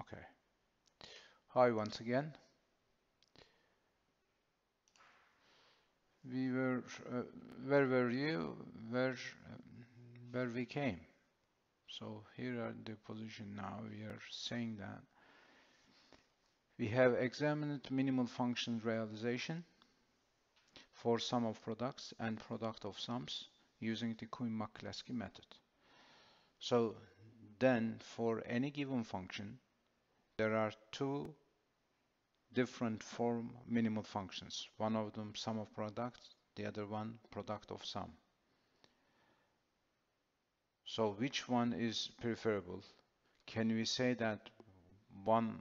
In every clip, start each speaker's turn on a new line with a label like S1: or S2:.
S1: Okay. Hi once again. We were, where were you? Where we came? So here are the position now. We are saying that we have examined minimal function realization for sum of products and product of sums using the Kuhn-Makleski method. So then for any given function, there are two different form minimal functions. One of them sum of products, the other one product of sum. So which one is preferable? Can we say that one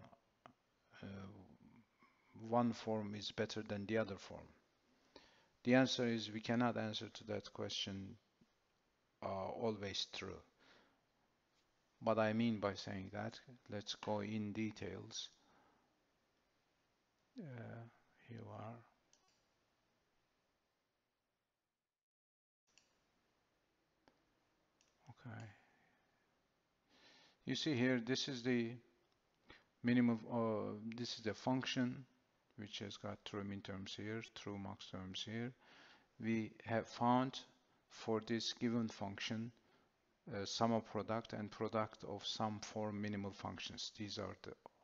S1: form is better than the other form? The answer is we cannot answer to that question always true. What I mean by saying that, let's go in details. Here you are. Okay. You see here, this is the minimum, this is the function which has got true min terms here, true max terms here. We have found for this given function sum of product and product of sum form minimal functions. These are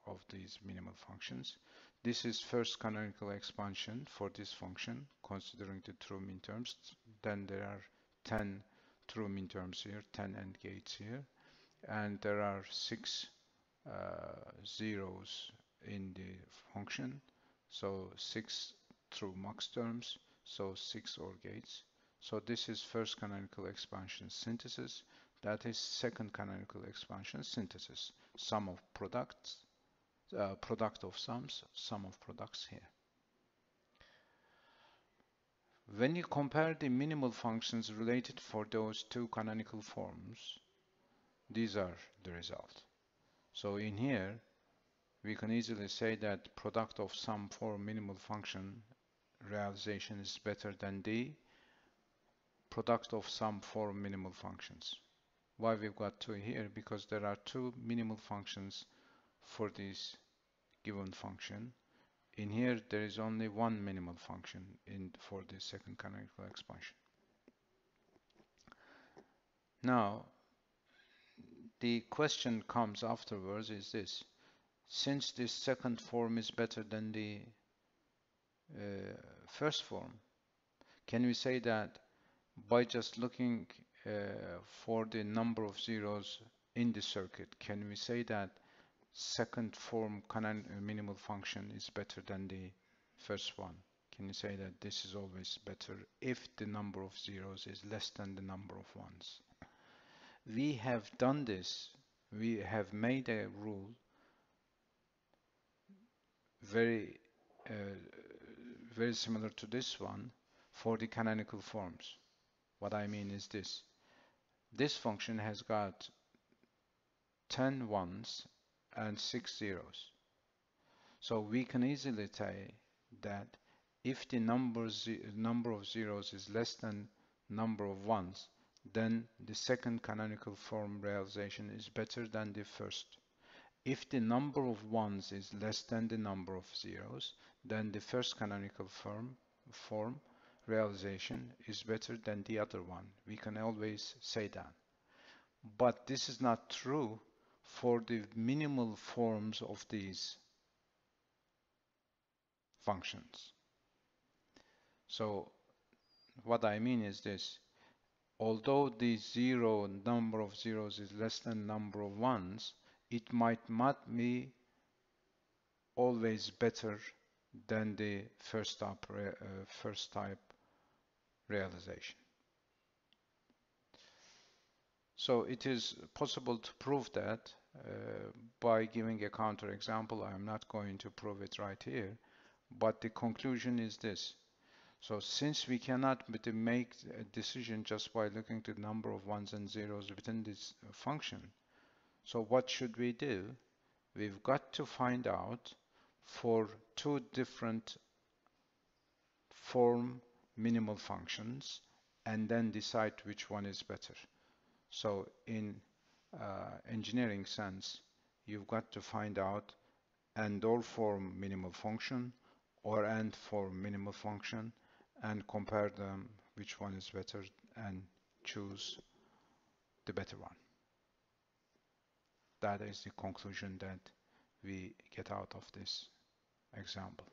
S1: of these minimal functions. This is first canonical expansion for this function, considering the true min terms. Then there are 10 true min terms here, 10 AND gates here, and there are 6 zeros in the function, so 6 true max terms, so 6 OR gates. So this is first canonical expansion synthesis. That is second canonical expansion synthesis. Sum of products, product of sums, sum of products here. When you compare the minimal functions related for those two canonical forms, these are the result. So in here, we can easily say that product of sum form minimal function realization is better than the product of sum form minimal functions. Why we've got two here? Because there are two minimal functions for this given function. In here, there is only one minimal function for the second canonical expansion. Now, the question comes afterwards is this. Since this second form is better than the first form, can we say that by just looking for the number of zeros in the circuit, can we say that second form minimal function is better than the first one? Can you say that this is always better if the number of zeros is less than the number of ones? We have done this. We have made a rule very similar to this one for the canonical forms. What I mean is this. This function has got 10 ones and 6 zeros. So we can easily say that if the number of zeros is less than number of ones, then the second canonical form realization is better than the first. If the number of ones is less than the number of zeros, then the first canonical form realization is better than the other one. We can always say that. But this is not true for the minimal forms of these functions. So what I mean is this. Although the number of zeros is less than number of ones, it might not be always better than the first type realization. So it is possible to prove that by giving a counterexample. I'm not going to prove it right here, but the conclusion is this. So since we cannot make a decision just by looking to the number of ones and zeros within this function, so what should we do? We've got to find out for two different form minimal functions and then decide which one is better. So in engineering sense, you've got to find out AND/OR form minimal function or AND form minimal function and compare them, which one is better, and choose the better one. That is the conclusion that we get out of this example.